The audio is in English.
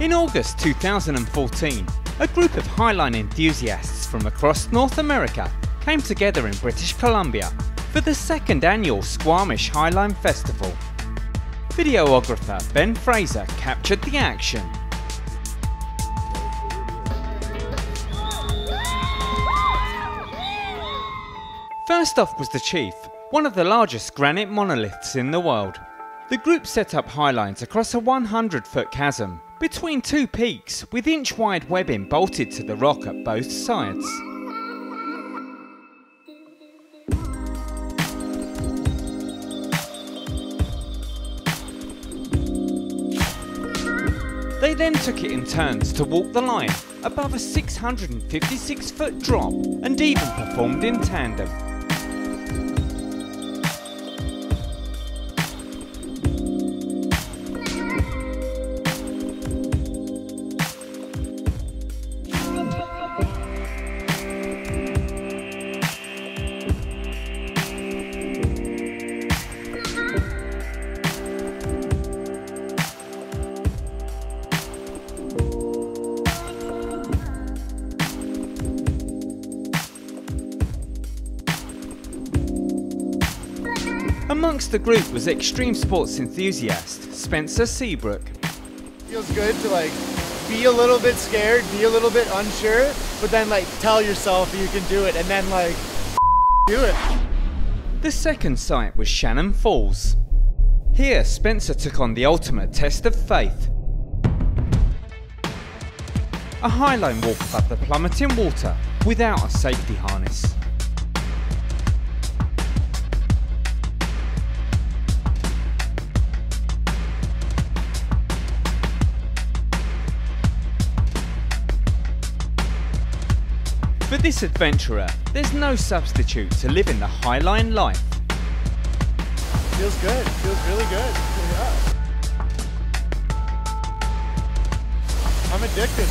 In August 2014, a group of highline enthusiasts from across North America came together in British Columbia for the second annual Squamish Highline Festival. Videographer Ben Fraser captured the action. First off was the Chief, one of the largest granite monoliths in the world. The group set up highlines across a 100-foot chasm between two peaks with inch-wide webbing bolted to the rock at both sides. They then took it in turns to walk the line above a 656-foot drop and even performed in tandem. Amongst the group was extreme sports enthusiast Spencer Seabrook. Feels good to be a little bit scared, be a little bit unsure, but then tell yourself you can do it and then do it. The second site was Shannon Falls. Here Spencer took on the ultimate test of faith. A highline walk above the plummeting water without a safety harness. For this adventurer, there's no substitute to living the highline life. Feels good, feels really good. Yeah. I'm addicted.